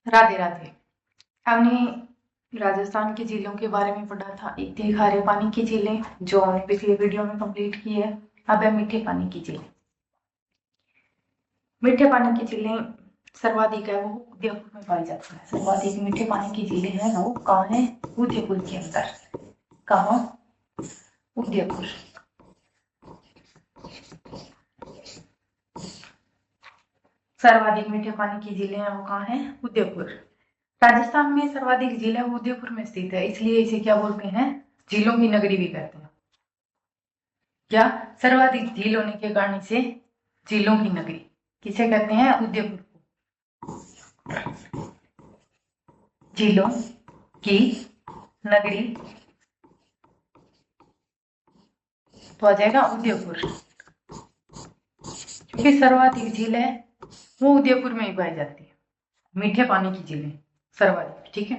राधे राधे। हमने राजस्थान की झीलों के बारे में पढ़ा था। एक थी खारे पानी की झीलें जो हमने पिछले वीडियो में कंप्लीट की है। अब है मीठे पानी की झीलें। मीठे पानी की झीलें सर्वाधिक है वो उदयपुर में पाई जाती है। सर्वाधिक मीठे पानी की झीलें हैं वो कहाँ है? उदयपुर के अंदर। कहाँ? उदयपुर। सर्वाधिक मीठे पानी की झीलें हैं वो कहाँ है? उदयपुर। राजस्थान में सर्वाधिक झीलें उदयपुर में स्थित है, इसलिए इसे क्या बोलते हैं? झीलों की नगरी भी कहते हैं। क्या? सर्वाधिक झील होने के कारण इसे झीलों की नगरी किसे कहते हैं? उदयपुर को झीलों की नगरी तो आ जाएगा उदयपुर। क्योंकि सर्वाधिक झील है वो उदयपुर में ही पाई जाती है, मीठे पानी की झीलें सर्वाधिक। ठीक है,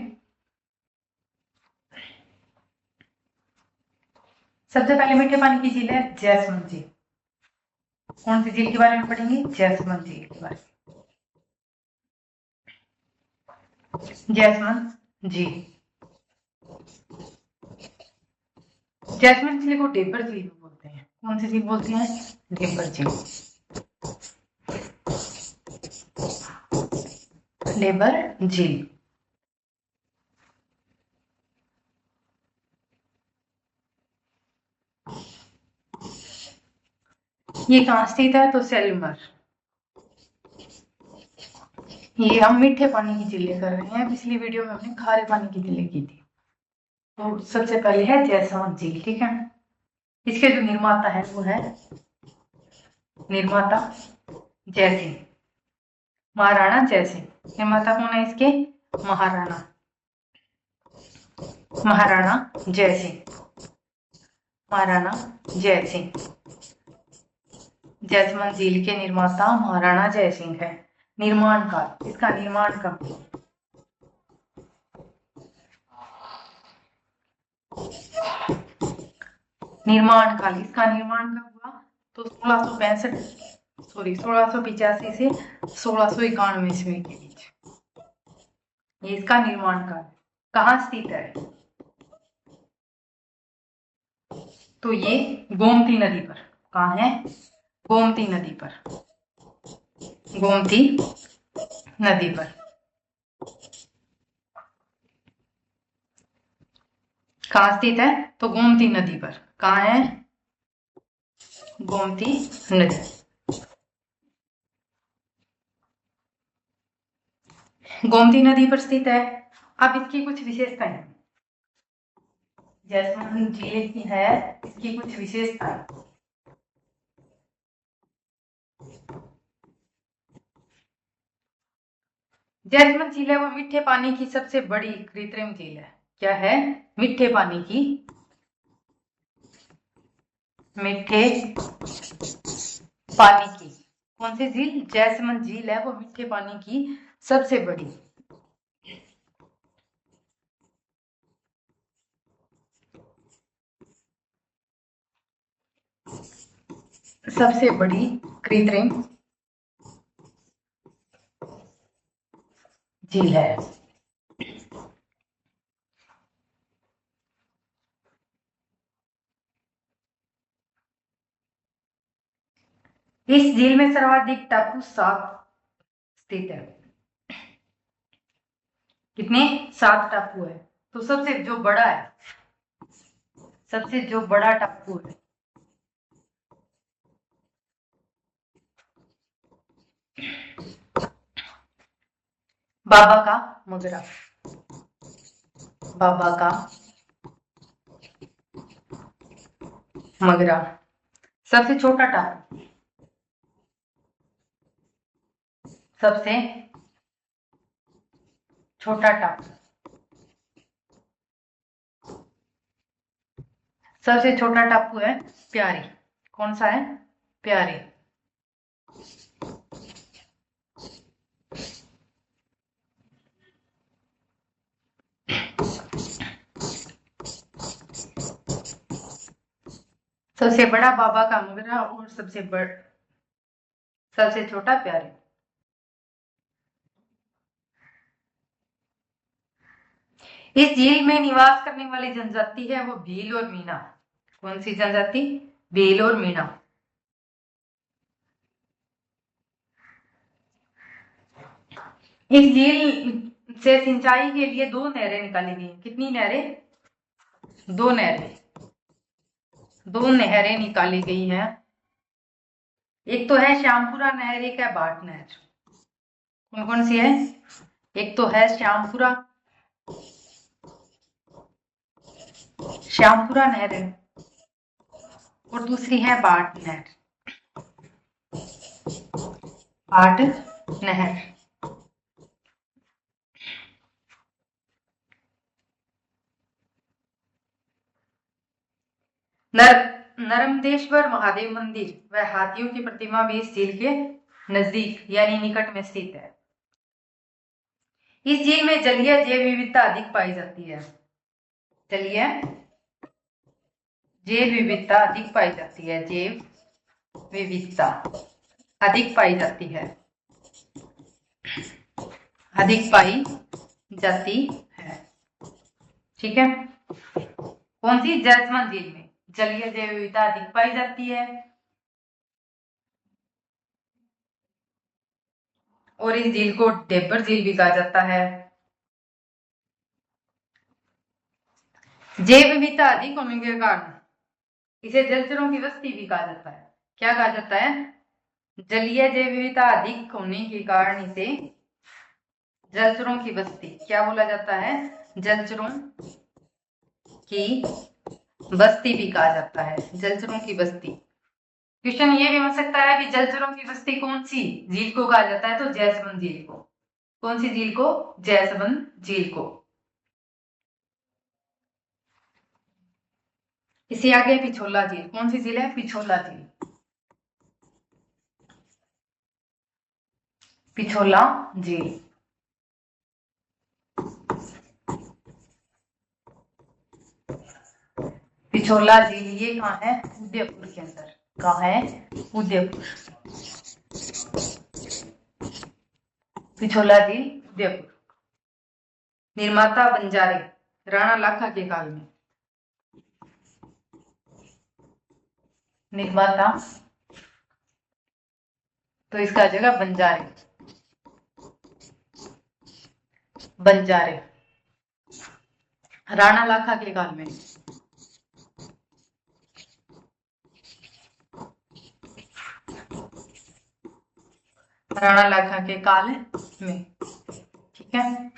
सबसे पहले मीठे पानी की झील है जैसमंद झील। कौन सी झील के बारे में पढ़ेंगे? जैसमंद झील के बारे में। जैसमंद झील, जैसमंद झील को ढेबर झील भी बोलते हैं। कौन सी झील बोलते हैं? ढेबर झील। ढेबर झील ये कहाँ स्थित है? तो सैलमर। ये हम मीठे पानी की झीलें कर रहे हैं, पिछली वीडियो में हमने खारे पानी की झीलें की थी। तो सबसे पहले है जैसमंद झील। ठीक है, इसके जो निर्माता है वो है निर्माता जयसिंह, महाराणा जयसिंह। निर्माता कौन है इसके? महाराणा महाराणा जयसिंह। महाराणा जयसिंह। जैसमंद झील के निर्माता महाराणा जयसिंह है। निर्माण काल, इसका निर्माण कब? निर्माण काल, इसका निर्माण कब हुआ? तो 1685 से 1691 ईस्वी के बीच ये इसका निर्माण काल। कहाँ स्थित है? तो ये गोमती नदी पर। कहाँ है? गोमती नदी पर। गोमती नदी पर कहाँ स्थित है? तो गोमती नदी पर। कहाँ है? गोमती नदी। गोमती नदी पर स्थित है। अब इसकी कुछ विशेषताएं, जैसमंद झील की है, इसकी कुछ विशेषताएं। जैसमंद झील है वो मीठे पानी की सबसे बड़ी कृत्रिम झील है। क्या है? मीठे पानी की, मीठे पानी की कौन सी झील? जैसमंद झील है वो मीठे पानी की सबसे बड़ी कृत्रिम झील है। इस झील में सर्वाधिक टापू 7 स्थित है। कितने? 7 टापू है। तो सबसे जो बड़ा है, सबसे जो बड़ा टापू है बाबा का मगरा। बाबा का मगरा। सबसे छोटा टापू, सबसे छोटा टापू, सबसे छोटा टापू है प्यारी। कौन सा है? प्यारी। सबसे बड़ा बाबा का मगरा और सबसे छोटा प्यारी। इस झील में निवास करने वाली जनजाति है वो भील और मीणा। कौन सी जनजाति? भील और मीणा। इस झील से सिंचाई के लिए 2 नहरें निकाली गई। कितनी नहरें? 2 नहरें। 2 नहरें निकाली गई हैं। एक तो है श्यामपुरा नहर, एक है भाट नहर। कौन कौन सी है? एक तो है श्यामपुरा नहर है, और दूसरी है भाट नहर। भाट नहर। नर्मदेश्वर महादेव मंदिर व हाथियों की प्रतिमा भी इस झील के नजदीक यानी निकट में स्थित है। इस झील में जलीय जैव विविधता अधिक पाई जाती है। जलीय जैव विविधता अधिक पाई जाती है। जैव विविधता अधिक पाई जाती है। अधिक पाई जाती है। ठीक है। कौन सी? जैसमंद झील में जलीय जैव विविधता अधिक पाई जाती है, और इस झील को डेबर झील भी कहा जाता है। जैव विविधता अधिक होने के कारण इसे जलचरों की बस्ती भी कहा जाता है। क्या कहा जाता है? जलीय जैव विविधता अधिक होने के कारण इसे जलचरों की बस्ती क्या बोला जाता है? जलचरों की बस्ती भी कहा जाता है। जलचरों की बस्ती। क्वेश्चन ये भी हो सकता है कि जलचरों की बस्ती कौन सी झील को कहा जाता है? तो जैसमंद झील को। कौन सी झील को? जैसमंद झील को। इसी आगे पिछोला झील। कौन सी झील है? पिछोला झील। पिछोला झील। पिछोला झील ये कहाँ है? उदयपुर के अंदर। कहाँ है? उदयपुर। पिछोला झील उदयपुर। निर्माता बंजारे राणा लाखा के काल में। निर्माता तो इसका जगह बंजारे। बंजारे राणा लाखा के काल में। राणा लाखा के काल में। ठीक है।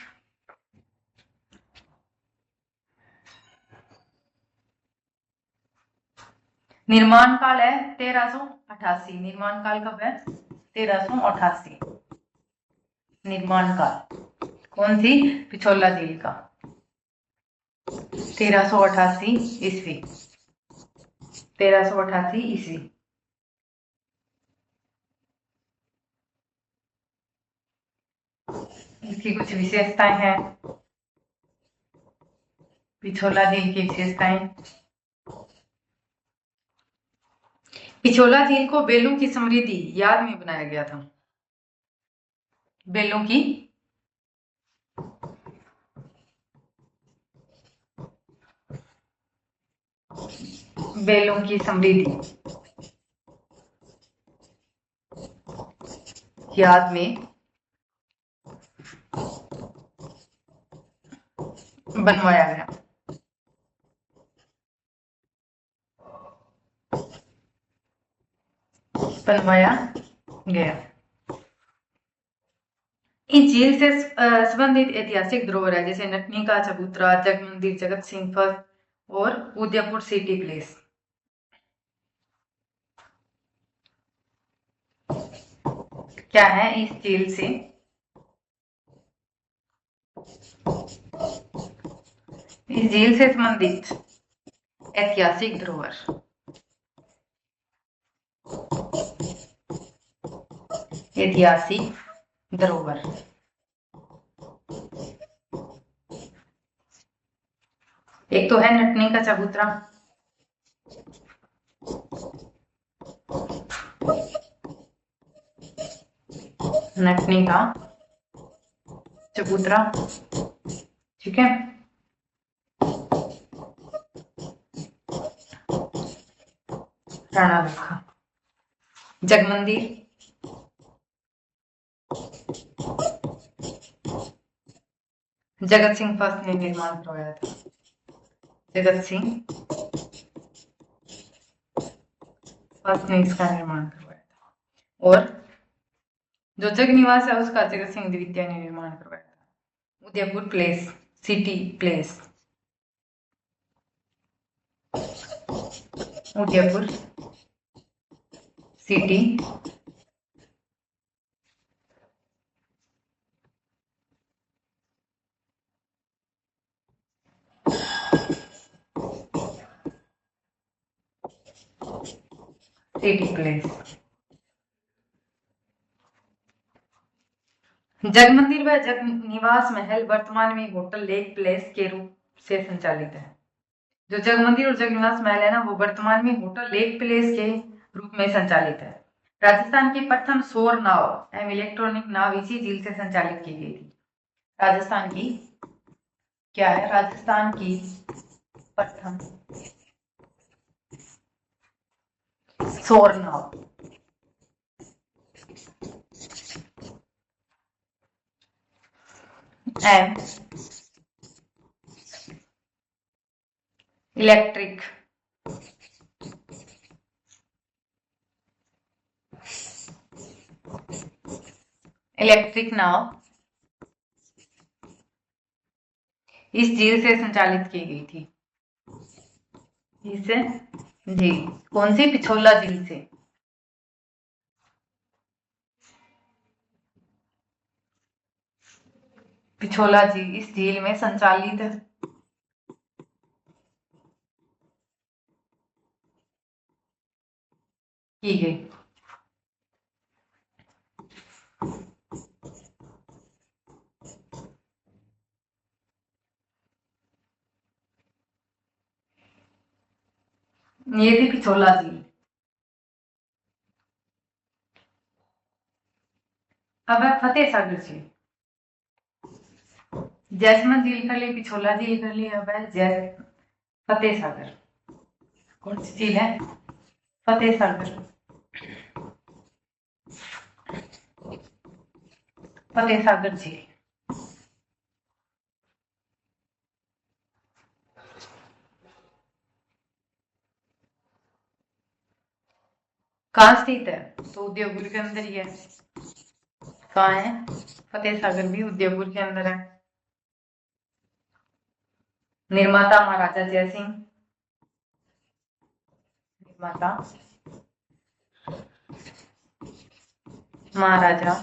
निर्माण काल है 1388। निर्माण काल कब है? 1388। निर्माण काल कौन सी? पिछोला झील का 1388 ईस्वी। 1388 ईस्वी। इसकी कुछ विशेषताएं हैं। पिछोला झील की विशेषताएं। पिछोला झील को बेलों की समृद्धि याद में बनाया गया था। बेलों की समृद्धि याद में बनवाया गया। इस झील से संबंधित ऐतिहासिक धरोहर है, जैसे नटनी का चबूतरा, जग मंदिर, जगत सिंह फर्स्ट और उदयपुर सिटी प्लेस। क्या है इस झील से? इस झील से संबंधित ऐतिहासिक धरोहर। ऐतिहासिक धरोहर। एक तो है नटनी का चबूतरा, नटनी का चबूतरा। ठीक है। राणा लखा। जगमंदिर, जगत सिंह फर्स्ट ने निर्माण करवाया था। जगत सिंह फर्स्ट ने इसका निर्माण करवाया था। और जो जग निवास है उसका जगत सिंह द्वितीय ने निर्माण करवाया था। Udaipur place, city place, Udaipur city city place. Jag Mandir व जग निवास महल वर्तमान में होटल लेक प्लेस के रूप से संचालित है। जो जगमंदिर और जगनिवास महल है ना, वो वर्तमान में होटल लेक प्लेस के रूप में संचालित है। राजस्थान की प्रथम सौर नाव एवं इलेक्ट्रॉनिक नाव इसी झील से संचालित की गई थी। राजस्थान की क्या है? राजस्थान की प्रथम सौर नाव एवं इलेक्ट्रिक नाव इस झील से संचालित की गई थी। इससे झील कौन सी? पिछोला झील से। पिछोला झील, इस झील में संचालित की गई। ये थी पिछोला झील। अब है फतेह सागर झील। जैसमंद झील कर ली, पिछोला झील कर ली, अब है फतेह सागर। कौन सी झील है? फतेह सागर। फतेह सागर झील। कहाँ स्थित है? तो उदयपुर के अंदर ही है। कहाँ है? फतेह सागर भी उदयपुर के अंदर है। निर्माता महाराजा जयसिंह। निर्माता महाराजा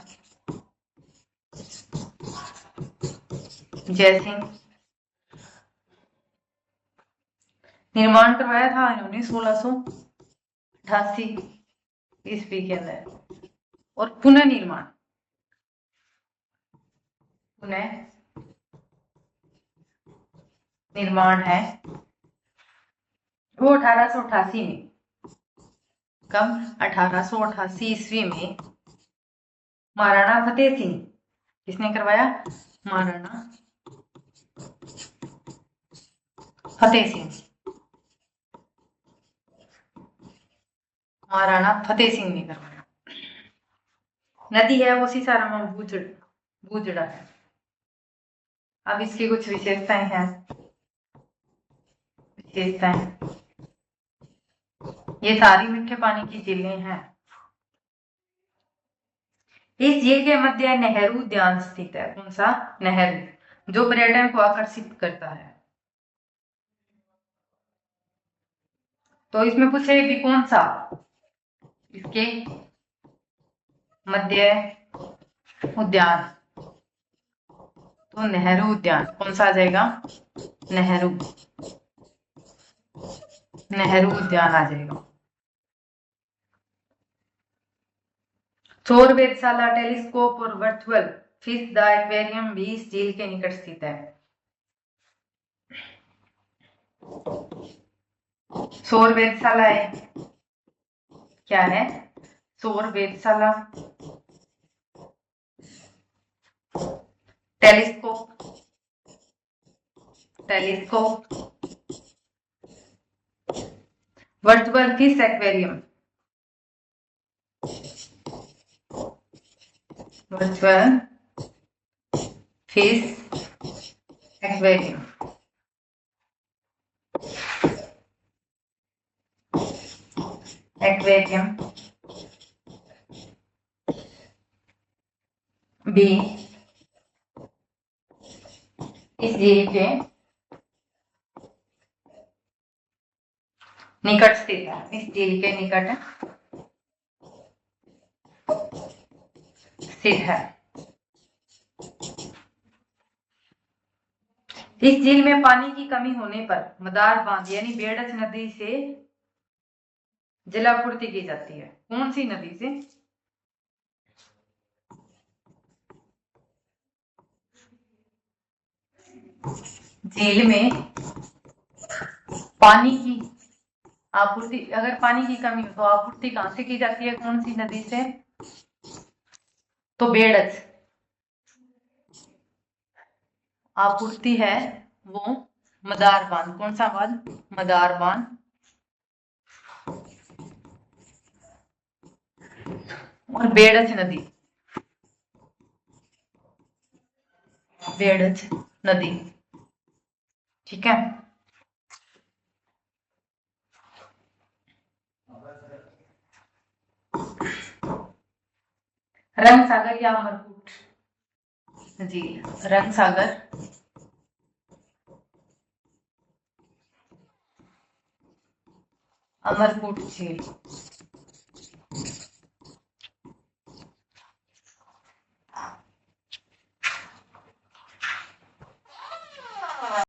जयसिंह। निर्माण करवाया था इन्होंने 1688 ईस्वी के अंदर। और पुनः निर्माण है वो 1888 में। कब? 1888 ईस्वी में महाराणा फतेह सिंह। किसने करवाया? महाराणा फतेह सिंह। महाराणा फतेह सिंह ने करवाया। नदी है वो सीसाराम बूजड़ा है। अब इसकी कुछ विशेषताएं हैं। ये सारी मीठे पानी की झीलें हैं। इस झील के मध्य नेहरू उद्यान स्थित है। कौन सा? नेहरू, जो पर्यटन को आकर्षित करता है। तो इसमें पूछे भी कौन सा? इसके मध्य उद्यान, तो नेहरू उद्यान। कौन सा आ जाएगा? नेहरू उद्यान आ जाएगा। सौर वेधशाला, टेलीस्कोप और वर्चुअल फिश द एक्वेरियम भी इस झील के निकट स्थित है। सौर वेधशाला है, क्या है? सौर वेधशाला, telescope virtual fish aquarium, virtual fish aquarium, aquarium भी इस झील के निकट स्थित है, इस झील के निकट स्थित है। इस झील में पानी की कमी होने पर मदार बांध यानी बेड़च नदी से जलापूर्ति की जाती है। कौन सी नदी से? झील में पानी की आपूर्ति, अगर पानी की कमी हो तो आपूर्ति कहां से की जाती है? कौन सी नदी से? तो बेड़च। आपूर्ति है वो मदार बांध। कौन सा बांध? मदार बांध। और बेड़च नदी, बेड़च नदी, ठीक है। रंग सागर या अमरकूट झील, रंग सागर अमरकूट झील,